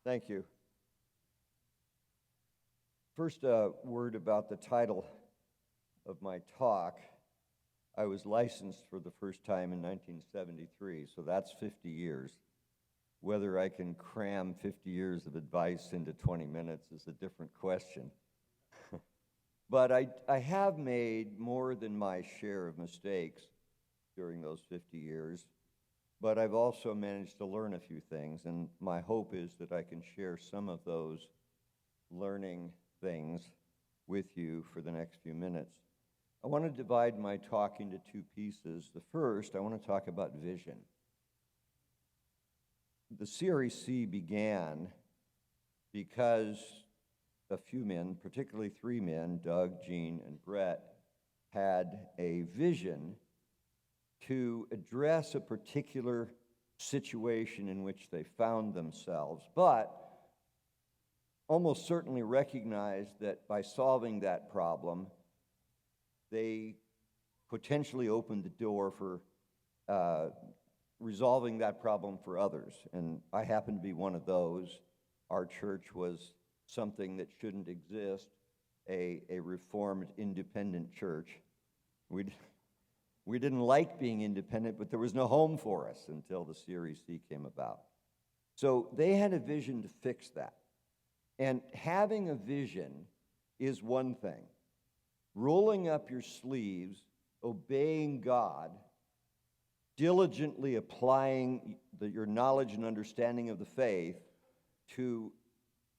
Thank you. First, a word about the title of my talk. I was licensed for the first time in 1973, so that's 50 years. Whether I can cram 50 years of advice into 20 minutes is a different question. But I have made more than my share of mistakes during those 50 years, but I've also managed to learn a few things, and my hope is that I can share some of those learning things with you for the next few minutes. I want to divide my talk into two pieces. The first, I want to talk about vision. The CREC began because a few men, particularly three men, Doug, Gene, and Brett, had a vision to address a particular situation in which they found themselves, but almost certainly recognized that by solving that problem, they potentially opened the door for resolving that problem for others. And I happen to be one of those. Our church was something that shouldn't exist, a reformed independent church. We didn't like being independent, but there was no home for us until the CREC came about. So they had a vision to fix that. And having a vision is one thing. Rolling up your sleeves, obeying God, diligently applying your knowledge and understanding of the faith to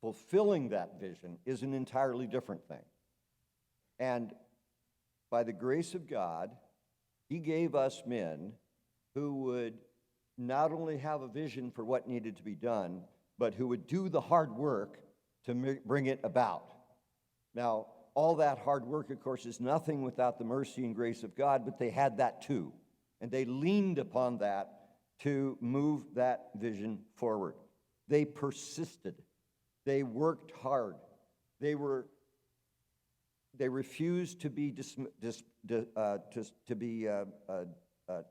fulfilling that vision is an entirely different thing. And by the grace of God, He gave us men who would not only have a vision for what needed to be done, but who would do the hard work to bring it about. Now, all that hard work, of course, is nothing without the mercy and grace of God, but they had that too. And they leaned upon that to move that vision forward. They persisted. They worked hard. They refused to be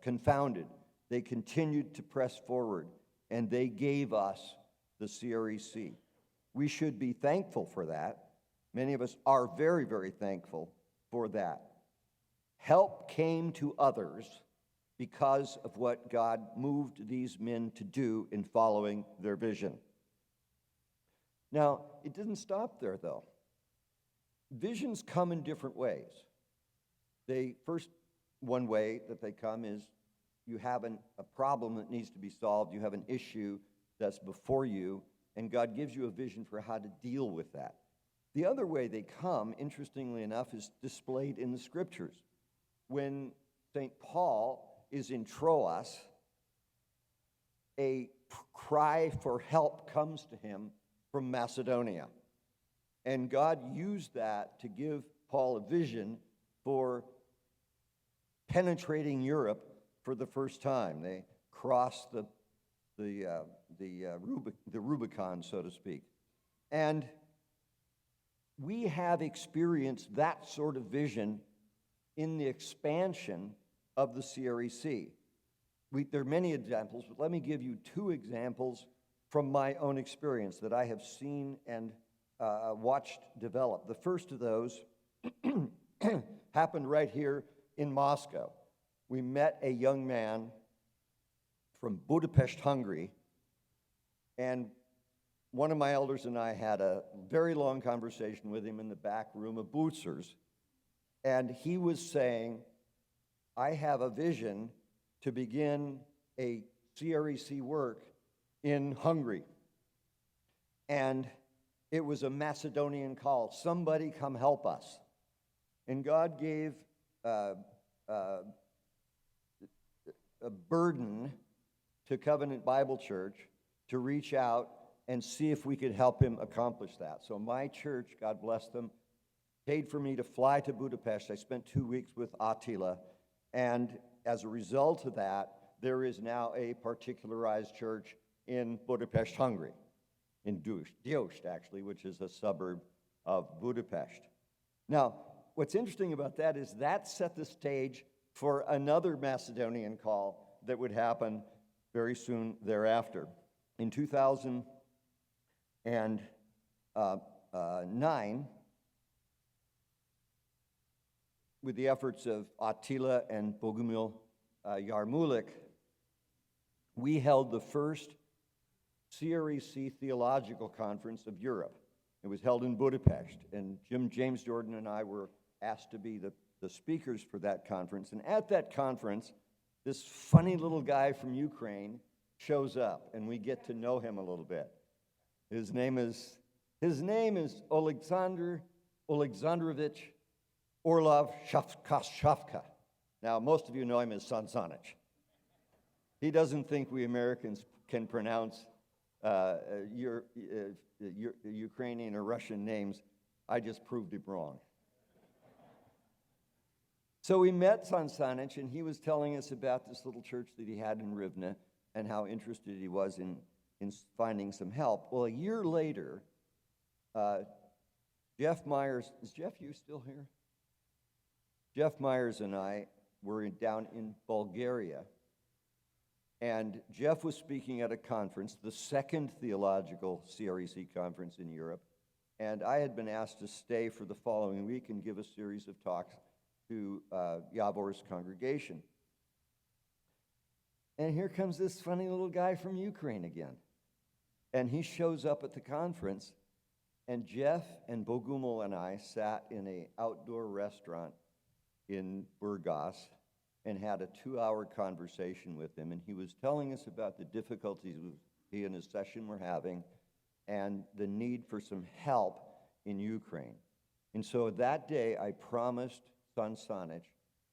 confounded. They continued to press forward, and they gave us the CREC. We should be thankful for that. Many of us are very, very thankful for that. Help came to others because of what God moved these men to do in following their vision. Now, it didn't stop there, though. Visions come in different ways. One way that they come is you have a problem that needs to be solved. You have an issue that's before you, and God gives you a vision for how to deal with that. The other way they come, interestingly enough, is displayed in the Scriptures. When St. Paul is in Troas, a cry for help comes to him from Macedonia. And God used that to give Paul a vision for penetrating Europe for the first time. They crossed the Rubicon, so to speak. And we have experienced that sort of vision in the expansion of the CREC. There are many examples, but let me give you two examples from my own experience that I have seen and watched develop. The first of those happened right here in Moscow. We met a young man from Budapest, Hungary, and one of my elders and I had a very long conversation with him in the back room of Butzer's, and he was saying, I have a vision to begin a CREC work in Hungary. And it was a Macedonian call. Somebody come help us. And God gave a burden to Covenant Bible Church to reach out and see if we could help him accomplish that. So my church, God bless them, paid for me to fly to Budapest. I spent 2 weeks with Attila, and as a result of that, there is now a particularized church in Budapest, Hungary, in Diósd, actually, which is a suburb of Budapest. Now, what's interesting about that is that set the stage for another Macedonian call that would happen very soon thereafter. In 2000, And 9, with the efforts of Attila and Bogumil Yarmulik, we held the first CREC Theological Conference of Europe. It was held in Budapest, and James Jordan and I were asked to be the speakers for that conference. And at that conference, this funny little guy from Ukraine shows up, and we get to know him a little bit. His name is Alexander Alexandrovich Orlov Shavka. Now, most of you know him as San Sanich. He doesn't think we Americans can pronounce Ukrainian or Russian names. I just proved him wrong. So we met San Sanich, and he was telling us about this little church that he had in Rivne and how interested he was in finding some help. Well, a year later, Jeff Myers, is Jeff, you still here? Jeff Myers and I were down in Bulgaria, and Jeff was speaking at a conference, the second theological CREC conference in Europe, and I had been asked to stay for the following week and give a series of talks to Yavor's congregation. And here comes this funny little guy from Ukraine again. And he shows up at the conference, and Jeff and Bogumil and I sat in an outdoor restaurant in Burgas and had a 2-hour conversation with him. And he was telling us about the difficulties he and his session were having and the need for some help in Ukraine. And so that day, I promised San Sanich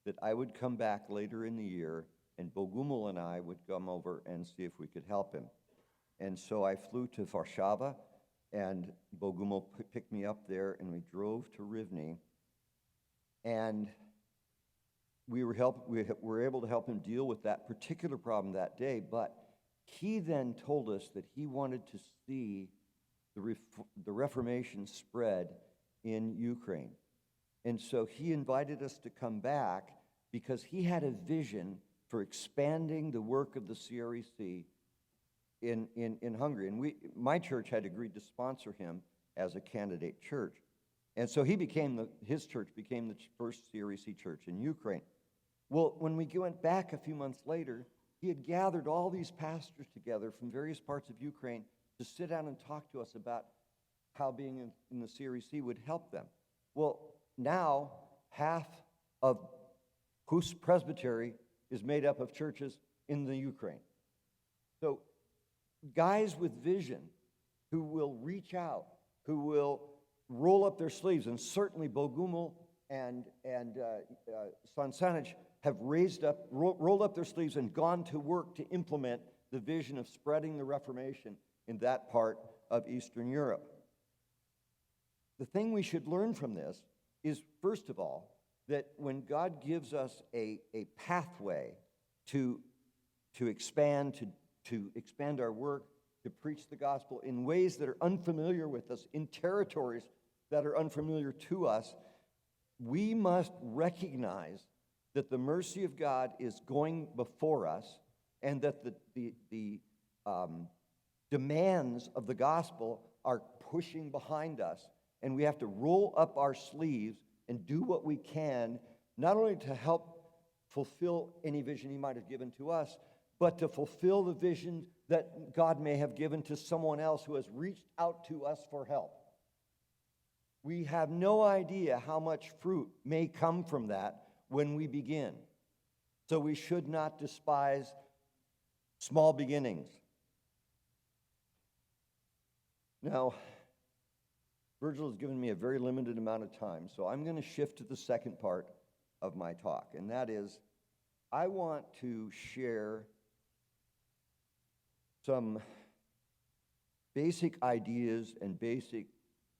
that I would come back later in the year, and Bogumil and I would come over and see if we could help him. And so I flew to Warszawa, and Bogumil picked me up there, and we drove to Rivne, and we were able to help him deal with that particular problem that day. But he then told us that he wanted to see the Reformation spread in Ukraine. And so he invited us to come back because he had a vision for expanding the work of the CREC in Hungary. And my church had agreed to sponsor him as a candidate church. And so his church became the first CREC church in Ukraine. Well, when we went back a few months later, he had gathered all these pastors together from various parts of Ukraine to sit down and talk to us about how being in the CREC would help them. Well, now half of Hus Presbytery is made up of churches in the Ukraine. So guys with vision who will reach out, who will roll up their sleeves, and certainly Bogumil and San Sanich have rolled up their sleeves and gone to work to implement the vision of spreading the Reformation in that part of Eastern Europe. The thing we should learn from this is, first of all, that when God gives us a pathway to expand our work, to preach the gospel in ways that are unfamiliar with us, in territories that are unfamiliar to us, we must recognize that the mercy of God is going before us, and that the demands of the gospel are pushing behind us, and we have to roll up our sleeves and do what we can, not only to help fulfill any vision he might have given to us, but to fulfill the vision that God may have given to someone else who has reached out to us for help. We have no idea how much fruit may come from that when we begin. So we should not despise small beginnings. Now, Virgil has given me a very limited amount of time, so I'm going to shift to the second part of my talk, and that is, I want to share some basic ideas and basic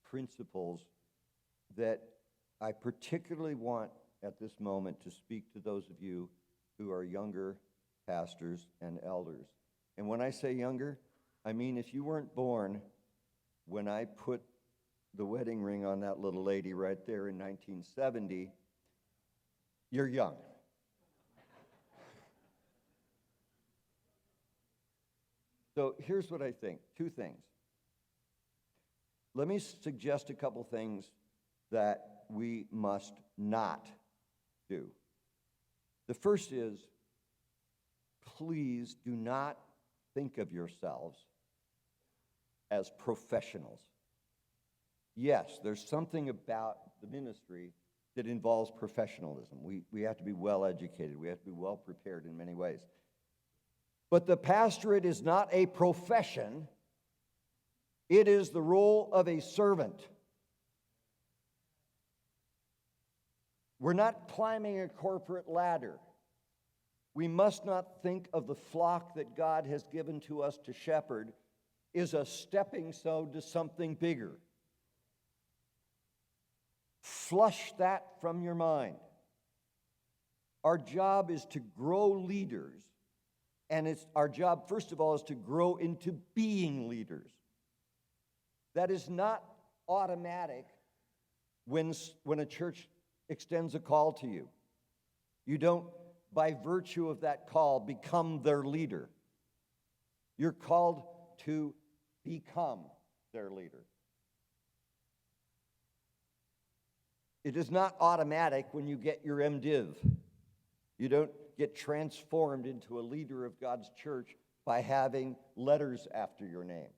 principles that I particularly want at this moment to speak to those of you who are younger pastors and elders. And when I say younger, I mean if you weren't born when I put the wedding ring on that little lady right there in 1970, you're young. So here's what I think. Two things. let me suggest a couple things that we must not do. The first is, please do not think of yourselves as professionals. Yes, there's something about the ministry that involves professionalism. We have to be well educated. We have to be well prepared in many ways. But the pastorate is not a profession. It is the role of a servant. We're not climbing a corporate ladder. We must not think of the flock that God has given to us to shepherd is a stepping stone to something bigger. Flush that from your mind. Our job is to grow leaders, and our job, first of all, is to grow into being leaders. That is not automatic when a church extends a call to you. You don't, by virtue of that call, become their leader. You're called to become their leader. It is not automatic when you get your MDiv. You don't get transformed into a leader of God's church by having letters after your name.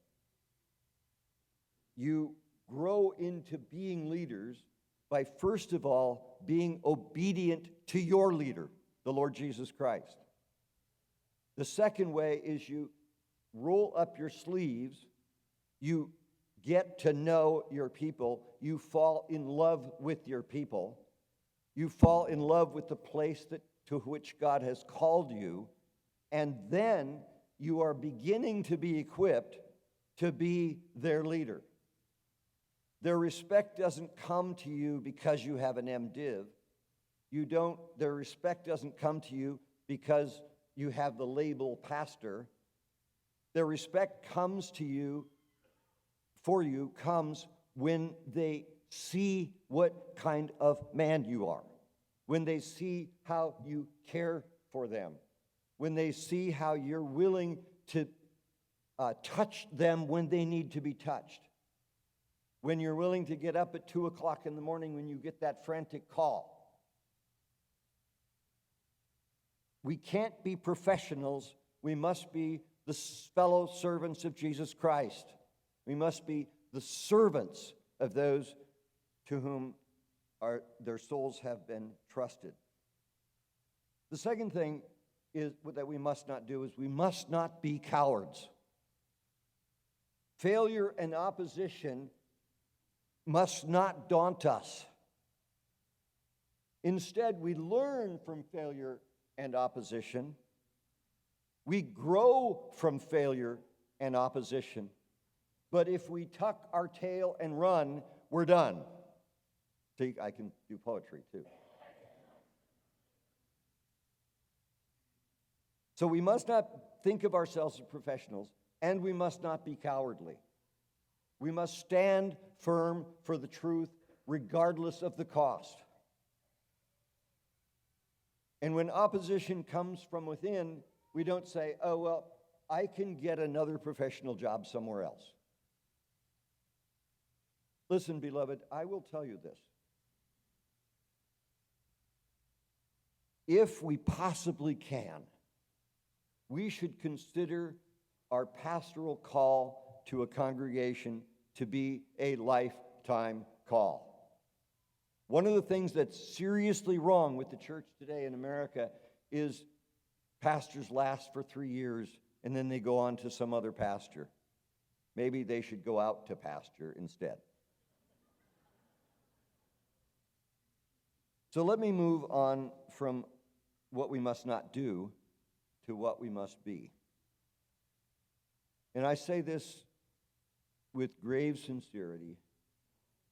You grow into being leaders by, first of all, being obedient to your leader, the Lord Jesus Christ. The second way is you roll up your sleeves, you get to know your people, you fall in love with your people, you fall in love with the place to which God has called you, and then you are beginning to be equipped to be their leader. Their respect doesn't come to you because you have an MDiv. Their respect doesn't come to you because you have the label pastor. Their respect comes when they see what kind of man you are, when they see how you care for them, when they see how you're willing to touch them when they need to be touched, when you're willing to get up at 2 o'clock in the morning when you get that frantic call. We can't be professionals. We must be the fellow servants of Jesus Christ. We must be the servants of those to whom their souls have been trusted. The second thing that we must not do is we must not be cowards. Failure and opposition must not daunt us. Instead, we learn from failure and opposition. We grow from failure and opposition. But if we tuck our tail and run, we're done. See, I can do poetry too. So we must not think of ourselves as professionals, and we must not be cowardly. We must stand firm for the truth, regardless of the cost. And when opposition comes from within, we don't say, oh, well, I can get another professional job somewhere else. Listen, beloved, I will tell you this. If we possibly can, we should consider our pastoral call to a congregation to be a lifetime call. One of the things that's seriously wrong with the church today in America is pastors last for 3 years and then they go on to some other pasture. Maybe they should go out to pasture instead. So let me move on from what we must not do to what we must be. And I say this with grave sincerity.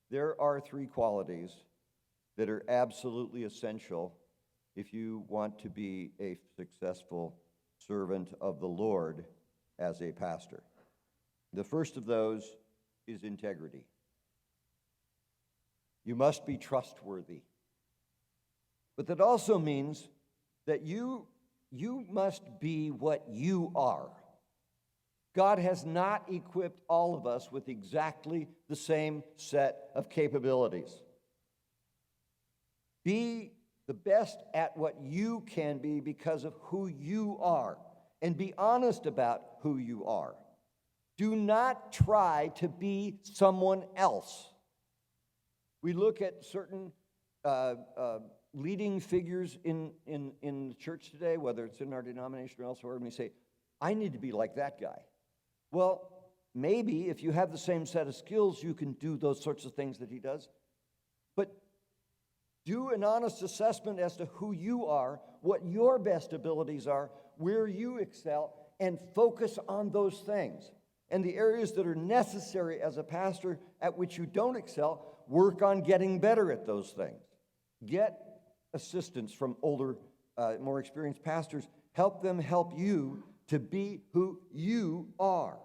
There are 3 qualities that are absolutely essential if you want to be a successful servant of the Lord as a pastor. The first of those is integrity. You must be trustworthy. But that also means that you must be what you are. God has not equipped all of us with exactly the same set of capabilities. Be the best at what you can be because of who you are, and be honest about who you are. Do not try to be someone else. We look at certain leading figures in the church today, whether it's in our denomination or elsewhere, and we say, I need to be like that guy. Well, maybe if you have the same set of skills, you can do those sorts of things that he does. But do an honest assessment as to who you are, what your best abilities are, where you excel, and focus on those things. And the areas that are necessary as a pastor at which you don't excel, work on getting better at those things. Get assistance from older, more experienced pastors. Help them help you to be who you are.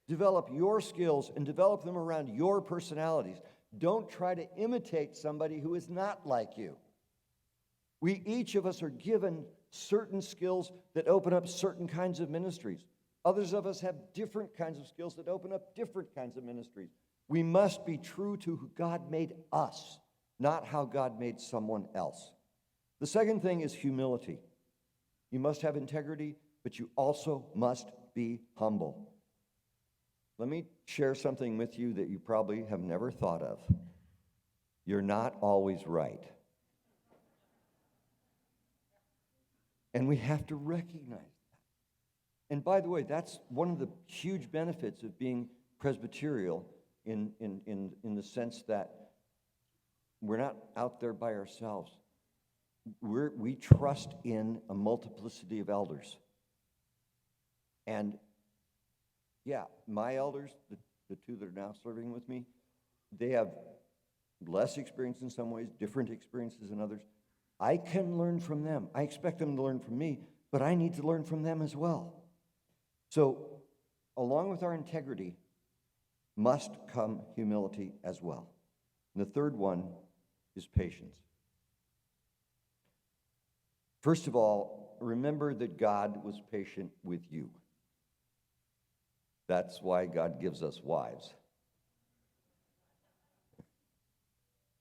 Develop your skills and develop them around your personalities. Don't try to imitate somebody who is not like you. Each of us are given certain skills that open up certain kinds of ministries. Others of us have different kinds of skills that open up different kinds of ministries. We must be true to who God made us, not how God made someone else. The second thing is humility. You must have integrity, but you also must be humble. Let me share something with you that you probably have never thought of. You're not always right. And we have to recognize that. And by the way, that's one of the huge benefits of being Presbyterial in the sense that we're not out there by ourselves. We trust in a multiplicity of elders. And yeah, my elders, the two that are now serving with me, they have less experience in some ways, different experiences in others. I can learn from them. I expect them to learn from me, but I need to learn from them as well. So, along with our integrity, must come humility as well. And the third one is patience. First of all, remember that God was patient with you. That's why God gives us wives.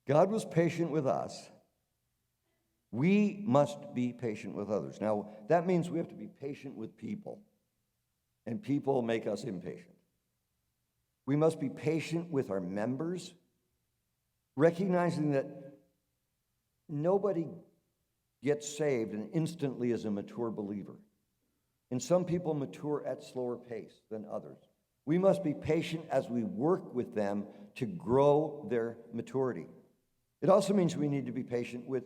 God was patient with us. We must be patient with others. Now, that means we have to be patient with people, and people make us impatient. We must be patient with our members, recognizing that nobody gets saved and instantly is a mature believer. And some people mature at slower pace than others. We must be patient as we work with them to grow their maturity. It also means we need to be patient with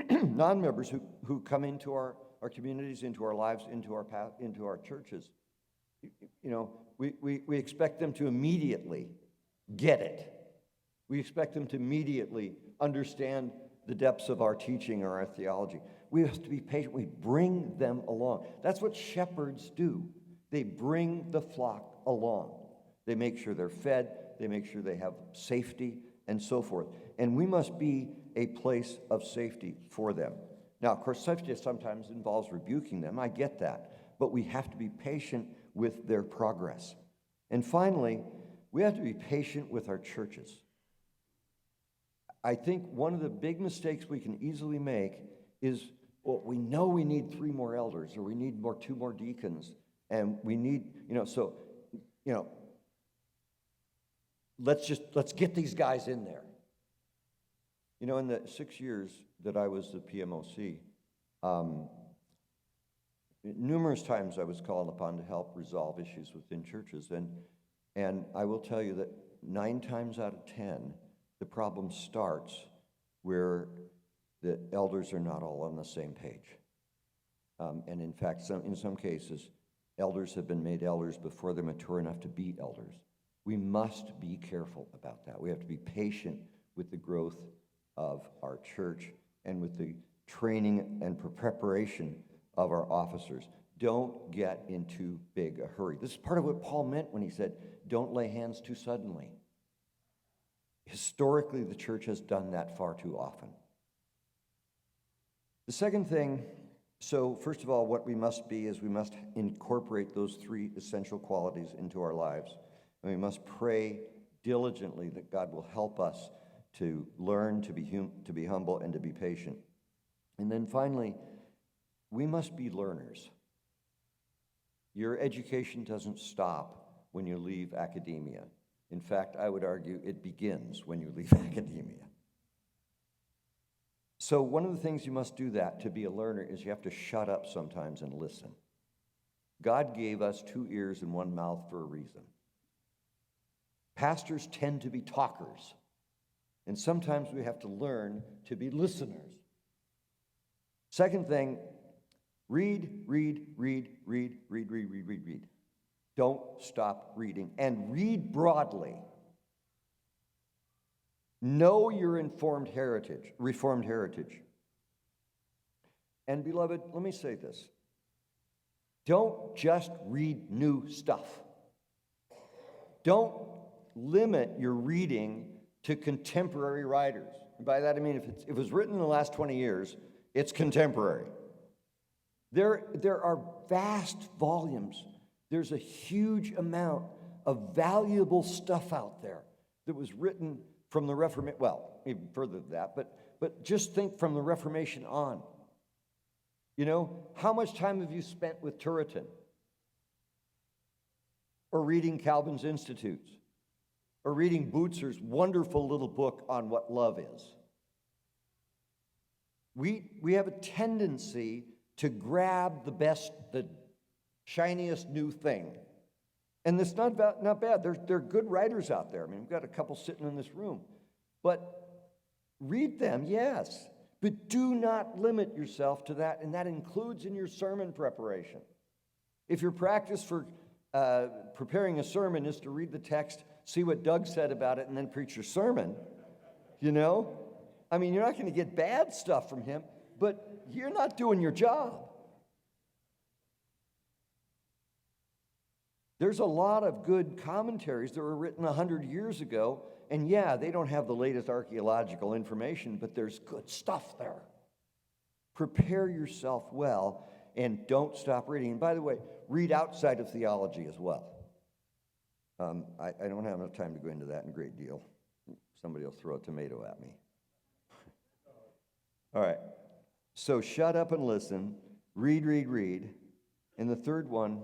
non-members who come into our communities, into our lives, into our churches. You know, we expect them to immediately get it. We expect them to immediately understand the depths of our teaching or our theology. We have to be patient. We bring them along. That's what shepherds do. They bring the flock along. They make sure they're fed. They make sure they have safety and so forth. And we must be a place of safety for them. Now, of course, safety sometimes involves rebuking them. I get that. But we have to be patient with their progress. And finally, we have to be patient with our churches. I think one of the big mistakes we can easily make is, well, we know we need 3 more elders, or we need 2 more deacons, and we need, let's get these guys in there. You know, in the 6 years that I was the PMOC, numerous times I was called upon to help resolve issues within churches, and I will tell you that 9 times out of 10, the problem starts where the elders are not all on the same page. And in fact, in some cases, elders have been made elders before they're mature enough to be elders. We must be careful about that. We have to be patient with the growth of our church and with the training and preparation of our officers. Don't get in too big a hurry. This is part of what Paul meant when he said, don't lay hands too suddenly. Historically, the church has done that far too often. The second thing, So first of all, what we must be is we must incorporate those three essential qualities into our lives. And we must pray diligently that God will help us to learn to be humble and to be patient. And then finally, we must be learners. Your education doesn't stop when you leave academia. In fact, I would argue it begins when you leave academia. So one of the things you must do that to be a learner is you have to shut up sometimes and listen. God gave us 2 ears and 1 mouth for a reason. Pastors tend to be talkers, and sometimes we have to learn to be listeners. Second thing, read. Don't stop reading, and read broadly. Know your reformed heritage. And beloved, let me say this. Don't just read new stuff. Don't limit your reading to contemporary writers. And by that I mean if it was written in the last 20 years, it's contemporary. There are vast volumes. There's a huge amount of valuable stuff out there that was written from the Reformation, well, even further than that, but just think from the Reformation on. You know, how much time have you spent with Turretin? Or reading Calvin's Institutes? Or reading Bootzer's wonderful little book on what love is? We have a tendency to grab the best, the shiniest new thing. And it's not bad. There are good writers out there. I mean, we've got a couple sitting in this room. But read them, yes. But do not limit yourself to that, and that includes in your sermon preparation. If your practice for preparing a sermon is to read the text, see what Doug said about it, and then preach your sermon, you know? I mean, you're not going to get bad stuff from him, but you're not doing your job. There's a lot of good commentaries that were written 100 years ago, and yeah, they don't have the latest archaeological information, but there's good stuff there. Prepare yourself well, and don't stop reading. And by the way, read outside of theology as well. I don't have enough time to go into that in great deal. Somebody will throw a tomato at me. All right, so shut up and listen. Read. And the third one,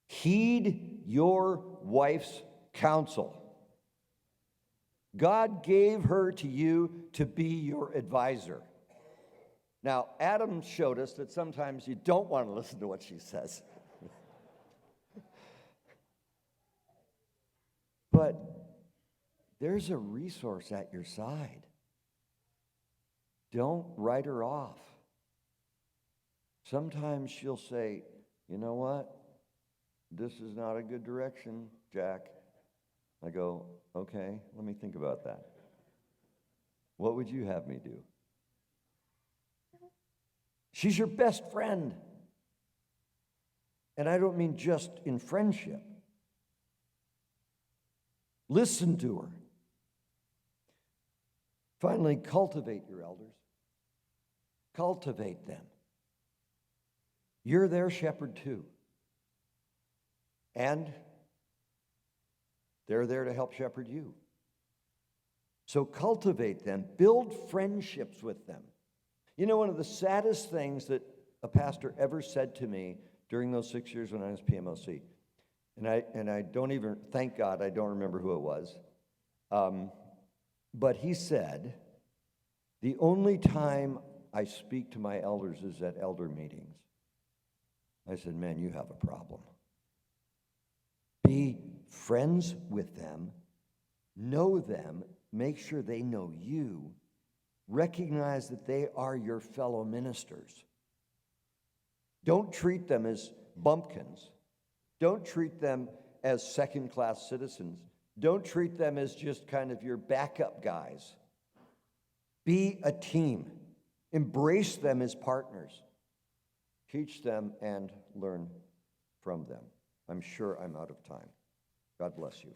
heed your wife's counsel. God gave her to you to be your advisor. Now, Adam showed us that sometimes you don't want to listen to what she says. But there's a resource at your side. Don't write her off. Sometimes she'll say, you know what? This is not a good direction, Jack. I go, okay, let me think about that. What would you have me do? She's your best friend. And I don't mean just in friendship. Listen to her. Finally, cultivate your elders. Cultivate them. You're their shepherd too. And they're there to help shepherd you. So cultivate them. Build friendships with them. You know, one of the saddest things that a pastor ever said to me during those 6 years when I was PMOC, and I don't even, thank God, I don't remember who it was, but he said, the only time I speak to my elders is at elder meetings. I said, man, you have a problem. Be friends with them, know them, make sure they know you, recognize that they are your fellow ministers. Don't treat them as bumpkins. Don't treat them as second-class citizens. Don't treat them as just kind of your backup guys. Be a team. Embrace them as partners. Teach them and learn from them. I'm sure I'm out of time. God bless you.